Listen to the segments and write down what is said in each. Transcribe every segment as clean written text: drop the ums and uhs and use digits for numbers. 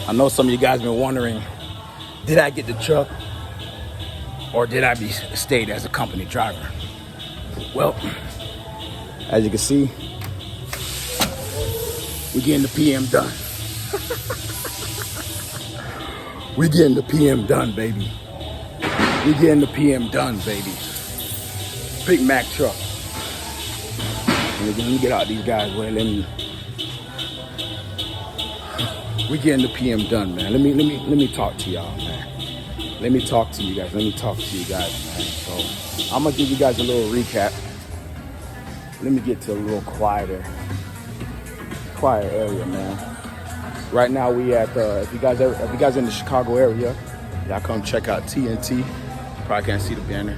I know some of you guys been wondering, did I get the truck or did I be stayed as a company driver? Well, as you can see, we getting the PM done. We getting the PM done, baby. We getting the PM done, baby. Big Mac truck. Let me get out these guys' way. We getting the PM done, man. Let me talk to y'all, man. Let me talk to you guys, man. So I'm gonna give you guys a little recap. Let me get to a little quiet area, man. Right now we at if you guys in the Chicago area, y'all come check out TNT. Probably can't see the banner.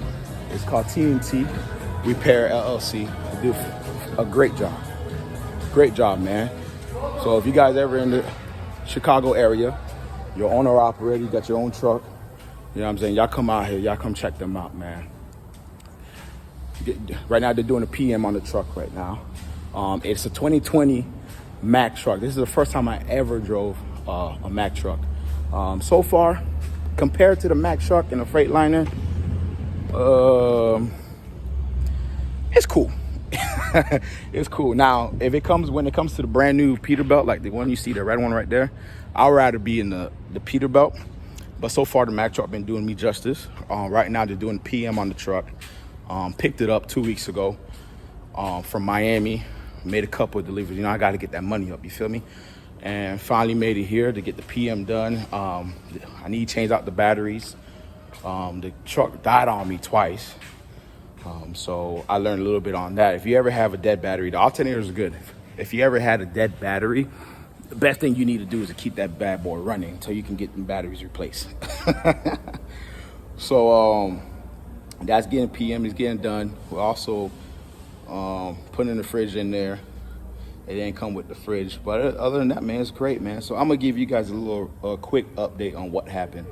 It's called TNT Repair LLC. They do a great job, man. So if you guys ever in the Chicago area, you're owner operator, you got your own truck, you know what I'm saying? Y'all come out here, y'all come check them out, man. Right now they're doing a PM on the truck right now. It's a 2020 Mack truck. This is the first time I ever drove a Mack truck. So far, compared to the Mack truck and the Freightliner, it's cool. It's cool. Now, when it comes to the brand new Peterbilt, like the one you see, the red one right there, I'd rather be in the Peterbilt. But so far, the Mack truck been doing me justice. Right now, they're doing PM on the truck. Picked it up 2 weeks ago from Miami. Made a couple of deliveries. You know, I got to get that money up. You feel me? And finally made it here to get the PM done. I need to change out the batteries. The truck died on me twice. So I learned a little bit on that. If you ever have a dead battery, the alternators are good. If you ever had a dead battery, the best thing you need to do is to keep that bad boy running until you can get the batteries replaced. So that's getting PM, is getting done. We're also putting the fridge in there. It didn't come with the fridge, but other than that, man, it's great, man. So I'm gonna give you guys a quick update on what happened.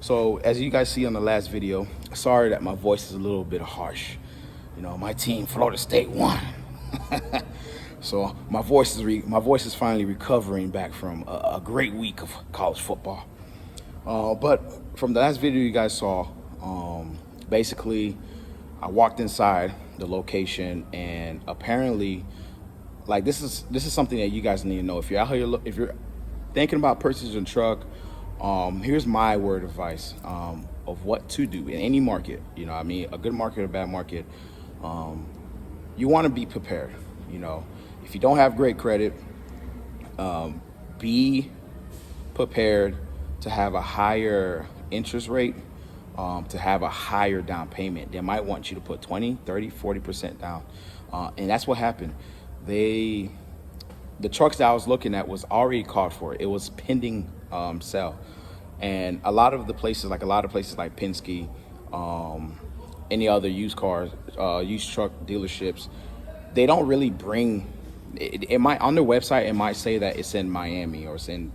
So as you guys see on the last video, sorry that my voice is a little bit harsh. You know, my team, Florida State, won. So my voice is finally recovering back from a great week of college football. But from the last video you guys saw, basically I walked inside the location, and apparently, like, this is something that you guys need to know. If you're out here, if you're thinking about purchasing a truck, here's my word of advice of what to do in any market. You know what I mean? A good market, a bad market. You want to be prepared. You know, if you don't have great credit, be prepared to have a higher interest rate, to have a higher down payment. They might want you to put 20, 30, 40% down. And that's what happened. The trucks that I was looking at was already called for. It was pending sale. And a lot of places like Penske, any other used truck dealerships, they don't really bring it might, on their website, it might say that it's in Miami or it's in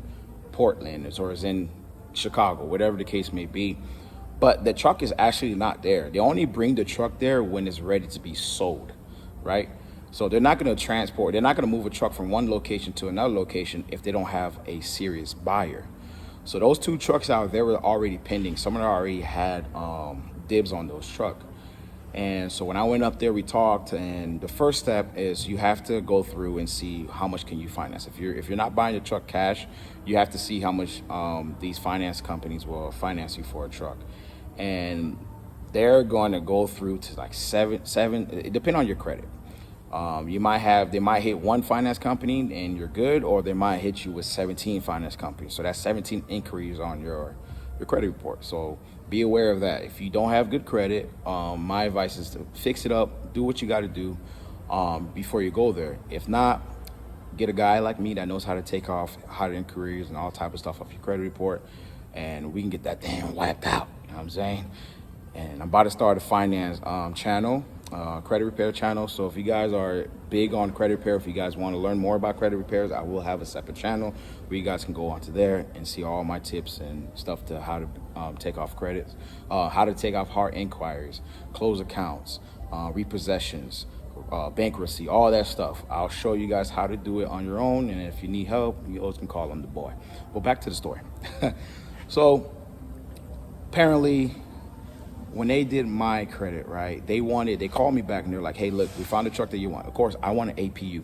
Portland or it's in Chicago, whatever the case may be. But the truck is actually not there. They only bring the truck there when it's ready to be sold, right? So they're not going to move a truck from one location to another location if they don't have a serious buyer. So those two trucks out there were already pending. Someone already had dibs on those trucks. And so when I went up there, we talked, and the first step is you have to go through and see how much can you finance. If you're not buying the truck cash, you have to see how much these finance companies will finance you for a truck. And they're going to go through to like seven, depending on your credit. They might hit one finance company and you're good, or they might hit you with 17 finance companies. So that's 17 inquiries on your credit report. So be aware of that. If you don't have good credit, my advice is to fix it up, do what you got to do before you go there. If not, get a guy like me that knows how to take off hot inquiries and all type of stuff off your credit report, and we can get that thing wiped out. You know what I'm saying? And I'm about to start a finance channel, credit repair channel. So if you guys are big on credit repair, if you guys want to learn more about credit repairs, I will have a separate channel where you guys can go onto there and see all my tips and stuff to how to take off credits, how to take off hard inquiries, close accounts, repossessions, bankruptcy, all that stuff. I'll show you guys how to do it on your own, and if you need help, you always can call on the boy. But back to the story. So apparently, when they did my credit, right, they called me back and they're like, hey, look, we found the truck that you want. Of course, I want an APU.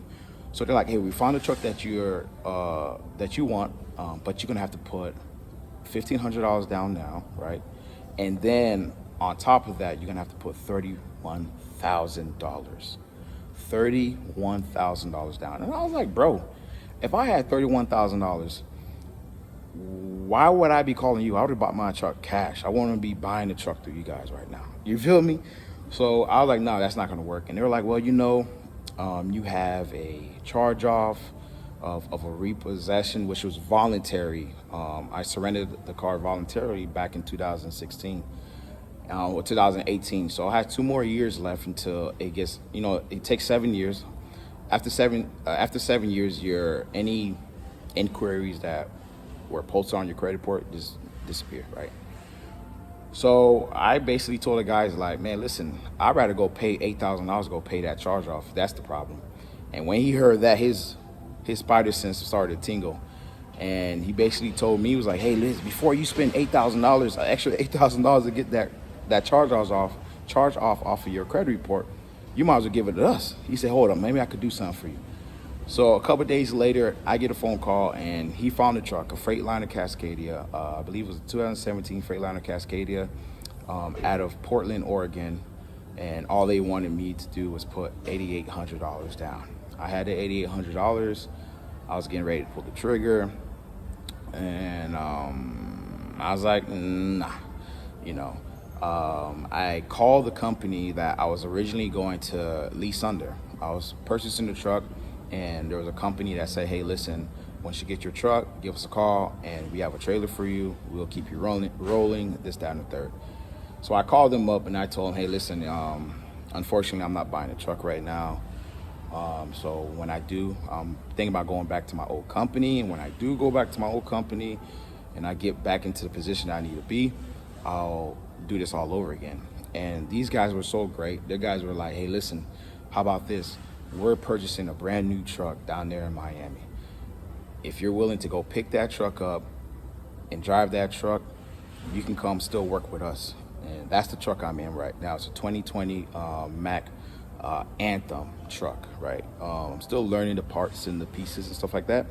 So they're like, hey, we found a truck that you want, but you're gonna have to put $1,500 down now, right? And then on top of that, you're gonna have to put $31,000. $31,000 down. And I was like, bro, if I had $31,000, why would I be calling you? I would have bought my truck cash. I want to be buying the truck through you guys right now. You feel me? So I was like, no, that's not going to work. And they were like, well, you have a charge off of a repossession, which was voluntary. I surrendered the car voluntarily back in 2016. Or 2018. So I had 2 more years left until it gets, it takes 7 years. After 7 years, any inquiries that were posted on your credit report just disappear, right? So I basically told the guys, like, man, listen, I'd rather go pay $8,000 to go pay that charge off. That's the problem. And when he heard that, his spider sense started to tingle. And he basically told me, he was like, hey, Liz, before you spend $8,000, an extra $8,000 to get that charge off of your credit report, you might as well give it to us. He said, hold up, maybe I could do something for you. So a couple of days later, I get a phone call, and he found a truck, a Freightliner Cascadia. I believe it was a 2017 Freightliner Cascadia out of Portland, Oregon. And all they wanted me to do was put $8,800 down. I had the $8,800. I was getting ready to pull the trigger. And I was like, nah, I called the company that I was originally going to lease under. I was purchasing the truck, and there was a company that said, hey, listen, once you get your truck, give us a call, and we have a trailer for you. We'll keep you rolling, this, that, and the third. So I called them up, and I told them, hey, listen, unfortunately, I'm not buying a truck right now. So when I do, I'm thinking about going back to my old company. And when I do go back to my old company and I get back into the position I need to be, I'll do this all over again. And these guys were so great. The guys were like, hey, listen, how about this? We're purchasing a brand new truck down there in Miami. If you're willing to go pick that truck up and drive that truck, you can come still work with us. And that's the truck I'm in right now. It's a 2020 Mack Anthem truck, right? I'm still learning the parts and the pieces and stuff like that.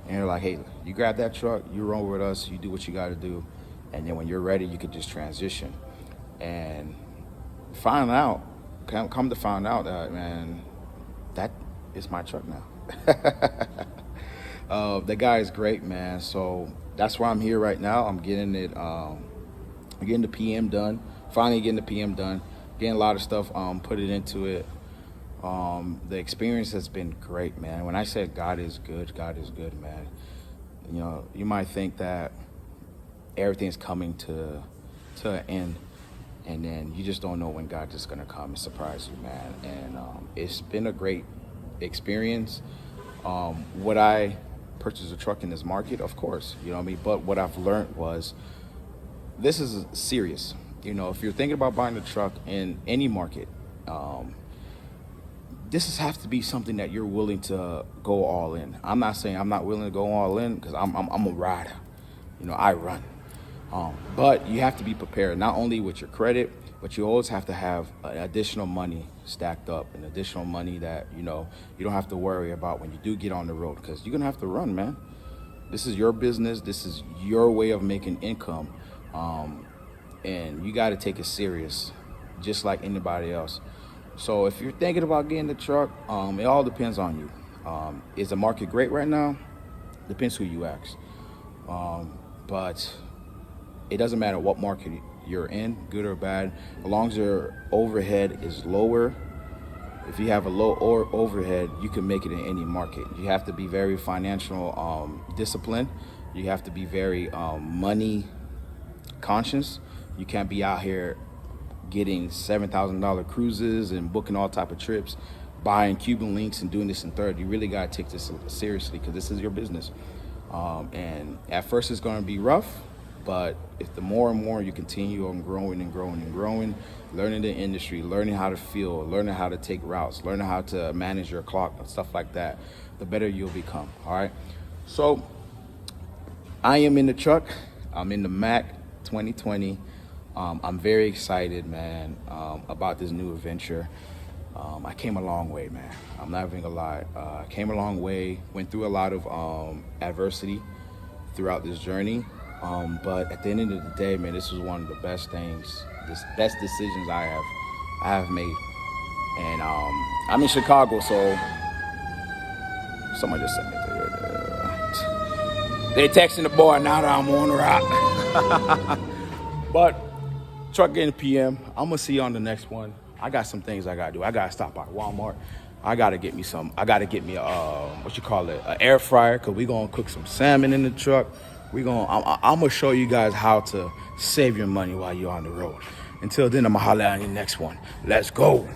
And they're like, hey, you grab that truck, you roll with us, you do what you got to do. And then when you're ready, you could just transition. And come to find out that, man, that is my truck now. The guy is great, man. So that's why I'm here right now. I'm getting the PM done. Finally getting the PM done. Getting a lot of stuff put it into it. The experience has been great, man. When I said God is good, man. You might think that everything's coming to an end, and then you just don't know when God's just gonna come and surprise you, man. And it's been a great experience. Would I purchase a truck in this market? Of course, you know what I mean. But what I've learned was this is serious. If you're thinking about buying a truck in any market, this has to be something that you're willing to go all in. I'm not saying I'm not willing to go all in, because I'm a rider. I run. But you have to be prepared, not only with your credit, but you always have to have additional money stacked up, and additional money that, you don't have to worry about when you do get on the road, because you're going to have to run, man. This is your business. This is your way of making income. And you got to take it serious, just like anybody else. So if you're thinking about getting the truck, it all depends on you. Is the market great right now? Depends who you ask. But it doesn't matter what market you're in, good or bad, as long as your overhead is lower. If you have a low overhead, you can make it in any market. You have to be very financial disciplined. You have to be very money conscious. You can't be out here getting $7,000 cruises and booking all type of trips, buying Cuban links and doing this and third. You really got to take this seriously, because this is your business. And at first it's going to be rough, But if the more and more you continue on growing and growing and growing, learning the industry, learning how to feel, learning how to take routes, learning how to manage your clock and stuff like that, the better you'll become. All right. So I am in the truck. I'm in the Mac 2020. I'm very excited, man, about this new adventure. I came a long way, man. I'm not even gonna lie. I came a long way, went through a lot of adversity throughout this journey. But at the end of the day, man, this was one of the best things, best decisions I have made. And I'm in Chicago, so someone just sent me they texting the boy now that I'm on the route. But truck getting PM. I'm gonna see you on the next one. I got some things I gotta do. I gotta stop by Walmart. I gotta get me a an air fryer, cause we gonna cook some salmon in the truck. I'm gonna show you guys how to save your money while you're on the road. Until then, I'm gonna holler on your next one. Let's go.